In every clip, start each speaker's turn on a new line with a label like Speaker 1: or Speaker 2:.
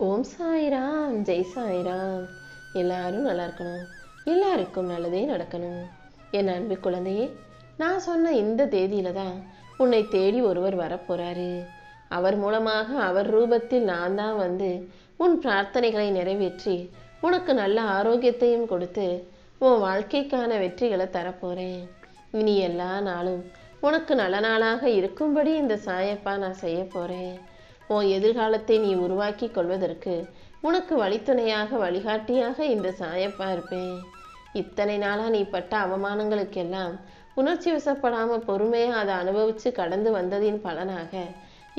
Speaker 1: ஓம் சாய்ராம், ஜெய் சாய்ராம். எல்லாரும் நல்லா இருக்கணும், எல்லாருக்கும் நல்லதே நடக்கணும். என் அன்பு குழந்தையே, நான் சொன்ன இந்த தேதியில தான் உன்னை தேடி ஒருவர் வரப்போறாரு. அவர் மூலமாக அவர் ரூபத்தில் நான் தான் வந்து உன் பிரார்த்தனைகளை நிறைவேற்றி உனக்கு நல்ல ஆரோக்கியத்தையும் கொடுத்து உன் வாழ்க்கைக்கான வெற்றிகளை தரப்போறேன். இனி எல்லா நாளும் உனக்கு நல்ல நாளாக இருக்கும்படி இந்த சாயப்பா நான் செய்ய போறேன். உன் எதிர்காலத்தை நீ உருவாக்கி கொள்வதற்கு உனக்கு வழித்துணையாக வழிகாட்டியாக இந்த சாயப்பா இருப்பேன். இத்தனை நாளா நீ பட்ட அவமானங்களுக்கெல்லாம் உணர்ச்சி வசப்படாம பொறுமையா அதை அனுபவிச்சு கடந்து வந்ததின் பலனாக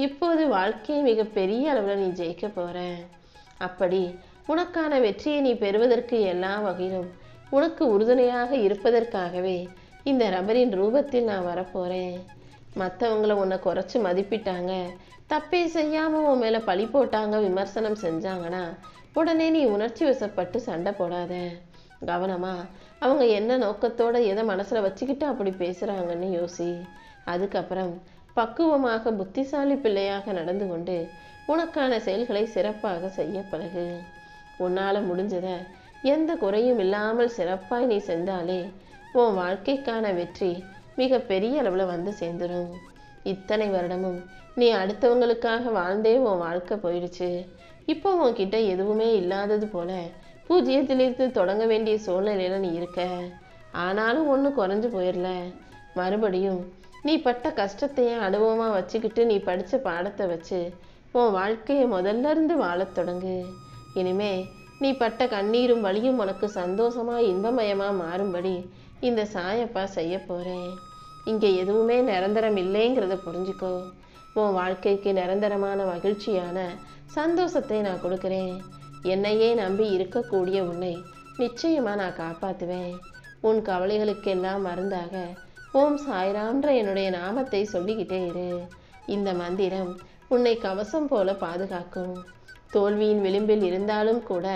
Speaker 1: இப்போது வாழ்க்கையை மிக பெரிய அளவில் நீ ஜெயிக்க போற. அப்படி உனக்கான வெற்றியை நீ பெறுவதற்கு எல்லா வகையிலும் உனக்கு உறுதுணையாக இருப்பதற்காகவே இந்த ரபரின் ரூபத்தில் நான் வரப்போறேன். மற்றவங்கள உன்னை குறைச்சி மதிப்பிட்டாங்க, தப்பே செய்யாம உன் மேல பழி போட்டாங்க, விமர்சனம் செஞ்சாங்கன்னா உடனே நீ உணர்ச்சி வசப்பட்டு சண்டை போடாத. கவனமா அவங்க என்ன நோக்கத்தோட எதை மனசுல வச்சுக்கிட்டு அப்படி பேசுறாங்கன்னு யோசி. அதுக்கப்புறம் பக்குவமாக புத்திசாலி பிள்ளையாக நடந்து கொண்டு உனக்கான செயல்களை சிறப்பாக செய்ய பழகு. உன்னால முடிஞ்சத எந்த குறையும் இல்லாமல் சிறப்பாய் நீ செஞ்சாலே உன் வாழ்க்கைக்கான வெற்றி மிக பெரிய அளவுல வந்து சேர்ந்துடும். இத்தனை வருடமும் நீ அடுத்தவங்களுக்காக வாழ்ந்தே உன் வாழ்க்கை போயிடுச்சு. இப்போ உன்கிட்ட எதுவுமே இல்லாதது போல பூஜ்ஜியத்திலிருந்து தொடங்க வேண்டிய சூழ்நிலையில நீ இருக்க. ஆனாலும் ஒன்றும் குறைஞ்சு போயிடல. மறுபடியும் நீ பட்ட கஷ்டத்தையும் அனுபவமா வச்சுக்கிட்டு நீ படிச்ச பாடத்தை வச்சு உன் வாழ்க்கையை முதல்ல இருந்து வாழத் தொடங்கு. இனிமே நீ பட்ட கண்ணீரும் வலியும் உனக்கு சந்தோஷமா இன்பமயமா மாறும்படி இந்த சாயப்பா செய்ய போறேன். இங்க எதுவுமே நிரந்தரம் இல்லைங்கிறத புரிஞ்சுக்கோ. உன் வாழ்க்கைக்கு நிரந்தரமான மகிழ்ச்சியான சந்தோஷத்தை நான் கொடுக்குறேன். என்னையே நம்பி இருக்கக்கூடிய உன்னை நிச்சயமா நான் காப்பாத்துவேன். உன் கவலைகளுக்கெல்லாம் மருந்தாக ஓம் சாய்ராம்ன்ற என்னுடைய நாமத்தை சொல்லிக்கிட்டே இரு. இந்த மந்திரம் உன்னை கவசம் போல பாதுகாக்கும். தோல்வியின் விளிம்பில் இருந்தாலும் கூட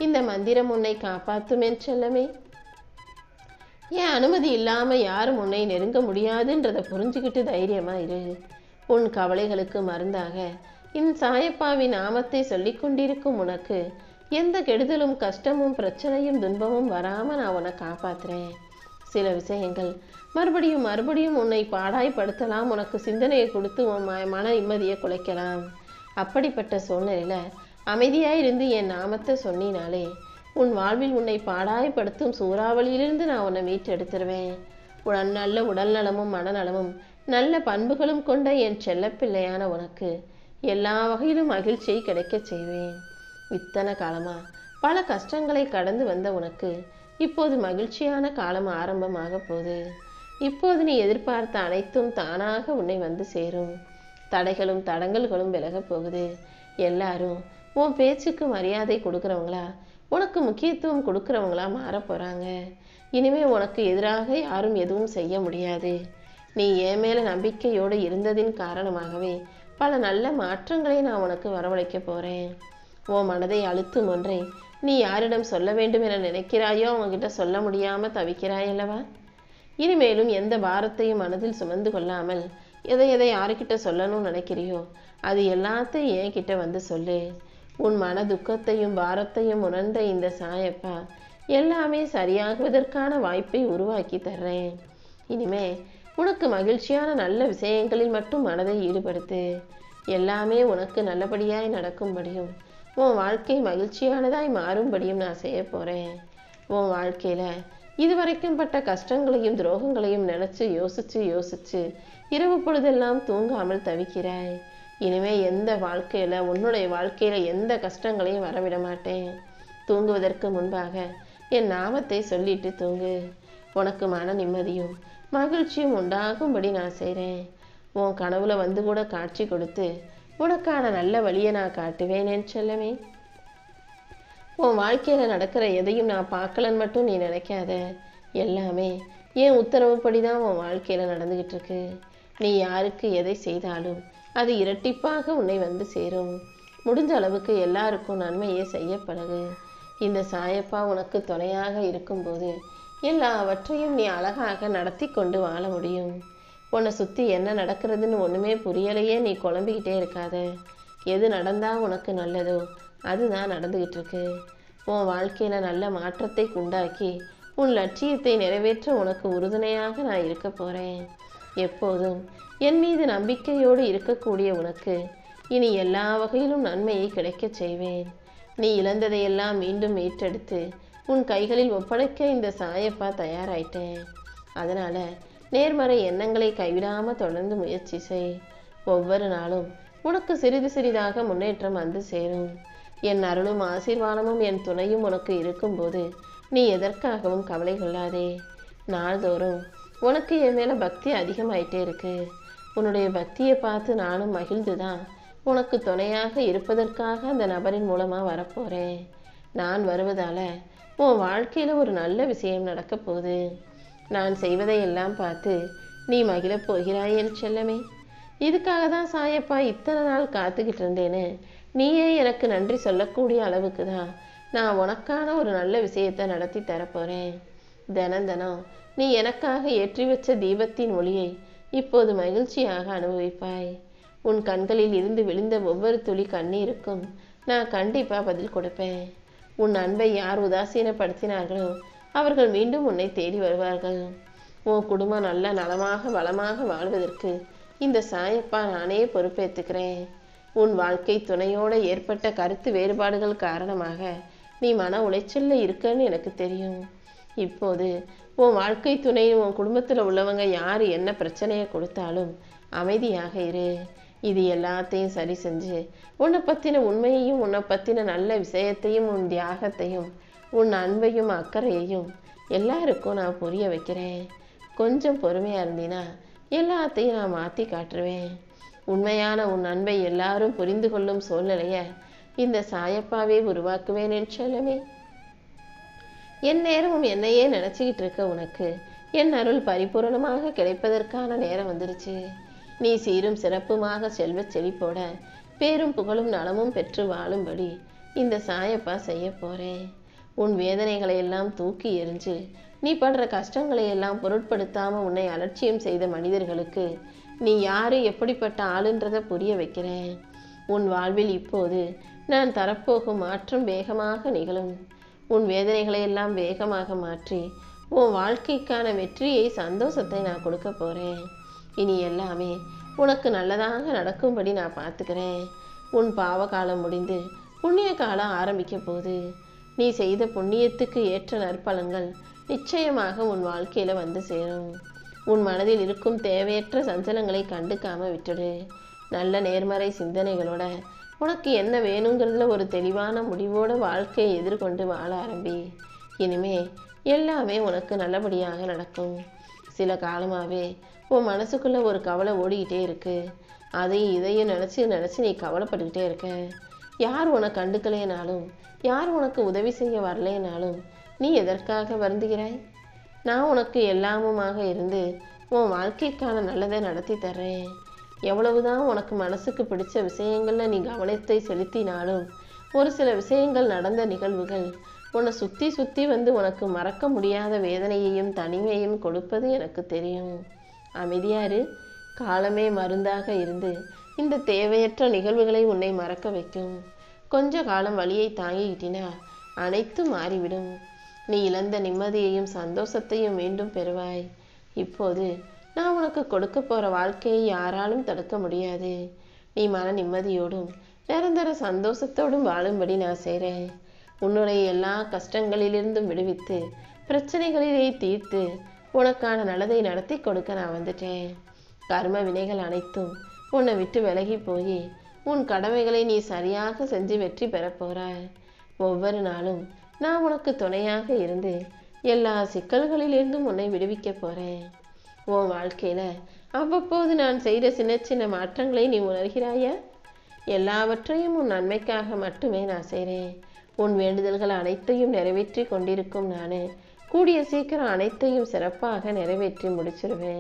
Speaker 1: இந்த மந்திரம் உன்னை காப்பாத்தும் என் செல்லமே. என் அனுமதி இல்லாம யாரும் உன்னை நெருங்க முடியாதுன்றதை புரிஞ்சுக்கிட்டு தைரியமா இரு. உன் கவலைகளுக்கு மருந்தாக இந்த சாயப்பாவின் நாமத்தை சொல்லி கொண்டிருக்கும் உனக்கு எந்த கெடுதலும் கஷ்டமும் பிரச்சனையும் துன்பமும் வராம நான் உன்னை காப்பாத்துறேன். சில விஷயங்கள் மறுபடியும் மறுபடியும் உன்னை பாடாய்படுத்தலாம், உனக்கு சிந்தனையை கொடுத்து உன் மன நிம்மதியை குலைக்கலாம். அப்படிப்பட்ட சூழ்நிலையில அமைதியாயிருந்து என் நாமத்தை சொன்னினாலே உன் வாழ்வில் உன்னை பாடாய்படுத்தும் சூறாவளியிலிருந்து நான் உன்னை மீட்டெடுத்துருவேன். நல்ல உடல் நலமும் மனநலமும் நல்ல பண்புகளும் கொண்ட என் செல்லப்பிள்ளையான உனக்கு எல்லா வகையிலும் மகிழ்ச்சியை கிடைக்க செய்வேன். இத்தனை காலமா பல கஷ்டங்களை கடந்து வந்த உனக்கு இப்போது மகிழ்ச்சியான காலம் ஆரம்பமாக போகுது. இப்போது நீ எதிர்பார்த்த அனைத்தும் தானாக உன்னை வந்து சேரும். தடைகளும் தடங்கல்களும் விலக போகுது. எல்லாரும் உன் பேச்சுக்கு மரியாதை கொடுக்குறவங்களா, உனக்கு முக்கியத்துவம் கொடுக்குறவங்களா மாற போறாங்க. இனிமே உனக்கு எதிராக யாரும் எதுவும் செய்ய முடியாது. நீ என் மேல நம்பிக்கையோடு இருந்ததின் காரணமாகவே பல நல்ல மாற்றங்களை நான் உனக்கு வரவழைக்க போறேன். உன் மனதை அழுத்தும் ஒன்றை நீ யாரிடம் சொல்ல வேண்டும் என நினைக்கிறாயோ அவங்ககிட்ட சொல்ல முடியாம தவிக்கிறாயல்லவா? இனிமேலும் எந்த பாரத்தையும் மனதில் சுமந்து கொள்ளாமல் எதை எதை யாருக்கிட்ட சொல்லணும்னு நினைக்கிறியோ அது எல்லாத்தையும் என்கிட்ட வந்து சொல்லு. உன் மன துக்கத்தையும் பாரத்தையும் உணர்ந்த இந்த சாயப்பா எல்லாமே சரியாகுவதற்கான வாய்ப்பை உருவாக்கி தர்றேன். இனிமே உனக்கு மகிழ்ச்சியான நல்ல விஷயங்களில் மட்டும் மனதை ஈடுபடுத்து. எல்லாமே உனக்கு நல்லபடியாய் நடக்கும்படியும் உன் வாழ்க்கை மகிழ்ச்சியானதாய் மாறும்படியும் நான் செய்ய போறேன். உன் வாழ்க்கையில இதுவரைக்கும் பட்ட கஷ்டங்களையும் துரோகங்களையும் நினைச்சு யோசிச்சு யோசிச்சு இரவு பொழுதெல்லாம் தூங்காமல் தவிக்கிறாய். இனிமே உன்னுடைய வாழ்க்கையில எந்த கஷ்டங்களையும் வரவிட மாட்டேன். தூங்குவதற்கு முன்பாக என் நாமத்தை சொல்லிட்டு தூங்கு. உனக்கு மன நிம்மதியும் மகிழ்ச்சியும் உண்டாகும்படி நான் செய்றேன். உன் கனவுல வந்து கூட காட்சி கொடுத்து உனக்கான நல்ல வழியை நான் காட்டுவேன் என் செல்லமே. உன் வாழ்க்கையில நடக்கிற எதையும் நான் பார்க்கலன்னு மட்டும் நீ நினைக்காத. எல்லாமே என் உத்தரவுப்படிதான் உன் வாழ்க்கையில நடந்துகிட்டு இருக்கு. நீ யாருக்கு எதை செய்தாலும் அது இரட்டிப்பாக உன்னை வந்து சேரும். முடிஞ்ச அளவுக்கு எல்லாருக்கும் நன்மையை செய்ய பழகு. இந்த சாயப்பா உனக்கு துணையாக இருக்கும்போது எல்லாவற்றையும் நீ அழகாக நடத்தி கொண்டு வாழ முடியும். உன்னை சுற்றி என்ன நடக்கிறதுன்னு ஒன்றுமே புரியலையே நீ குழம்பிக்கிட்டே இருக்காத. எது நடந்தா உனக்கு நல்லதோ அதுதான் நடந்துகிட்டு இருக்கு. உன் வாழ்க்கையில நல்ல மாற்றத்தை உண்டாக்கி உன் லட்சியத்தை நிறைவேற்ற உனக்கு உறுதுணையாக நான் இருக்க போறேன். எப்போதும் என் மீது நம்பிக்கையோடு இருக்கக்கூடிய உனக்கு இனி எல்லா வகையிலும் நன்மையை கிடைக்கச் செய்வேன். நீ இழந்ததையெல்லாம் மீண்டும் மீட்டெடுத்து உன் கைகளில் ஒப்படைக்க இந்த சாயப்பா தயாராயிட்டேன். அதனால நேர்மறை எண்ணங்களை கைவிடாம தொடர்ந்து முயற்சி செய். ஒவ்வொரு நாளும் உனக்கு சிறிது சிறிதாக முன்னேற்றம் வந்து சேரும். என் அருளும் ஆசீர்வாதமும் என் துணையும் உனக்கு இருக்கும்போது நீ எதற்காகவும் கவலை கொள்ளாதே. நாள்தோறும் உனக்கு என் மேல பக்தி அதிகமாயிட்டே இருக்கு. உன்னுடைய பக்தியை பார்த்து நானும் மகிழ்ந்துதான் உனக்கு துணையாக இருப்பதற்காக அந்த நபரின் மூலமா வரப்போறேன். நான் வருவதால உன் வாழ்க்கையில ஒரு நல்ல விஷயம் நடக்க போகுது. நான் செய்வதை எல்லாம் பார்த்து நீ மகிழப் போகிறாய் என் செல்லமே. இதுக்காக தான் சாயப்பா இத்தனை நாள் காத்துக்கிட்டு இருந்தேன்னு நீயே எனக்கு நன்றி சொல்லக்கூடிய அளவுக்கு தான் நான் உனக்கான ஒரு நல்ல விஷயத்தை நடத்தி தரப்போறேன். தினம் தினம் நீ எனக்காக ஏற்றி வச்ச தீபத்தின் ஒளியை இப்போது மகிழ்ச்சியாக அனுபவிப்பாய். உன் கண்களில் இருந்து விழுந்த ஒவ்வொரு துளி கண்ணீருக்கும் நான் கண்டிப்பா பதில் கொடுப்பேன். உன் அன்பை யார் உதாசீனப்படுத்தினார்களோ அவர்கள் மீண்டும் உன்னை தேடி வருவார்கள். உன் குடும்பம் நல்ல நலமாக வளமாக வாழ்வதற்கு இந்த சாயப்பா நானே பொறுப்பேற்றுக்கிறேன். உன் வாழ்க்கை துணையோடு ஏற்பட்ட கருத்து வேறுபாடுகள் காரணமாக நீ மன உளைச்சல்ல இருக்கன்னு எனக்கு தெரியும். இப்போது உன் வாழ்க்கை துணை உன் குடும்பத்தில் உள்ளவங்க யார் என்ன பிரச்சனையை கொடுத்தாலும் அமைதியாக இரு. இது எல்லாத்தையும் சரி செஞ்சு உன்னை பற்றின உண்மையையும் உன்னை பற்றின நல்ல விஷயத்தையும் உன் தியாகத்தையும் உன் அன்பையும் அக்கறையையும் எல்லாருக்கும் நான் புரிய வைக்கிறேன். கொஞ்சம் பொறுமையாக இருந்தீன்னா எல்லாத்தையும் நான் மாற்றி காட்டுருவேன். உண்மையான உன் அன்பை எல்லாரும் புரிந்து கொள்ளும் சூழ்நிலைய இந்த சாயப்பாவே உருவாக்குவேன் என் செல்லமே. என் நேரமும் என்னையே நினச்சிக்கிட்டு இருக்க உனக்கு என் அருள் பரிபூரணமாக கிடைப்பதற்கான நேரம் வந்துருச்சு. நீ சீரும் சிறப்புமாக செல்வச் செழிப்போட பேரும் புகழும் நலமும் பெற்று வாழும்படி இந்த சாயப்பா செய்ய போறேன். உன் வேதனைகளை எல்லாம் தூக்கி எறிஞ்சு நீ படுற கஷ்டங்களை எல்லாம் பொருட்படுத்தாம உன்னை அலட்சியம் செய்த மனிதர்களுக்கு நீ யாரு எப்படிப்பட்ட ஆளுன்றதை புரிய வைக்கிறேன். உன் வாழ்வில் இப்போது நான் தரப்போகும் மாற்றம் வேகமாக நிகழும். உன் வேதனைகளை எல்லாம் வேகமாக மாற்றி உன் வாழ்க்கைக்கான வெற்றியை சந்தோஷத்தை நான் கொடுக்க போறேன். இனி எல்லாமே உனக்கு நல்லதாக நடக்கும்படி நான் பார்த்துக்கிறேன். உன் பாவ காலம் முடிந்து புண்ணிய காலம் ஆரம்பிக்க போகுது. நீ செய்த புண்ணியத்துக்கு ஏற்ற நற்பலன்கள் நிச்சயமாக உன் வாழ்க்கையில வந்து சேரும். உன் மனதில் இருக்கும் தேவையற்ற சஞ்சலங்களை கண்டுக்காம விட்டுடு. நல்ல நேர்மறை சிந்தனைகளோட உனக்கு என்ன வேணுங்கிறதுல ஒரு தெளிவான முடிவோட வாழ்க்கையை எதிர்கொண்டு வாழ ஆரம்பி. இனிமே எல்லாமே உனக்கு நல்லபடியாக நடக்கும். சில காலமாகவே உன் மனசுக்குள்ள ஒரு கவலை ஓடிக்கிட்டே இருக்கு. அதையும் இதையும் நினச்சி நீ கவலைப்பட்டுக்கிட்டே இருக்க. யார் உனக்கு கண்டுக்கலைனாலும் யார் உனக்கு உதவி செய்ய வரலைனாலும் நீ எதற்காக வருந்துகிறாய்? நான் உனக்கு எல்லாமுமாக இருந்து உன் வாழ்க்கைக்கான நல்லதை நடத்தி தர்றேன். எவ்வளவுதான் உனக்கு மனசுக்கு பிடிச்ச விஷயங்கள்ல நீ கவனத்தை செலுத்தினாலும் ஒரு சில விஷயங்கள் நடந்த நிகழ்வுகள் உன்னை சுற்றி சுற்றி வந்து உனக்கு மறக்க முடியாத வேதனையையும் தனிமையையும் கொடுப்பது எனக்கு தெரியும். அமைதியாரு. காலமே மருந்தாக இருந்து இந்த தேவையற்ற நிகழ்வுகளை உன்னை மறக்க வைக்கும். கொஞ்ச காலம் வலியை தாங்கிக்கிட்டினா அனைத்தும் மாறிவிடும். நீ இழந்த நிம்மதியையும் சந்தோஷத்தையும் மீண்டும் பெறுவாய். இப்போது நான் உனக்கு கொடுக்க போற வாழ்க்கையை யாராலும் தடுக்க முடியாது. நீ மன நிம்மதியோடும் நிரந்தர சந்தோஷத்தோடும் வாழும்படி நான் செய்கிறேன். உன்னுடைய எல்லா கஷ்டங்களிலிருந்தும் விடுவித்து பிரச்சனைகளிலே தீர்த்து உனக்கான நல்லதை நடத்தி கொடுக்க நான் வந்துட்டேன். கர்ம வினைகள் அனைத்தும் உன்னை விட்டு விலகி போய் உன் கடமைகளை நீ சரியாக செஞ்சு வெற்றி பெற போறாய். ஒவ்வொரு நாளும் நான் உனக்கு துணையாக இருந்து எல்லா சிக்கல்களிலிருந்தும் உன்னை விடுவிக்க போறேன். உன் வாழ்க்கையில அவ்வப்போது நான் செய்த சின்ன சின்ன மாற்றங்களை நீ உணர்கிறாயா? எல்லாவற்றையும் உன் நன்மைக்காக மட்டுமே நான் செய்கிறேன். உன் வேண்டுதல்கள் அனைத்தையும் நிறைவேற்றி கொண்டிருக்கும் நான் கூடிய சீக்கிரம் அனைத்தையும் சிறப்பாக நிறைவேற்றி முடிச்சிருவேன்.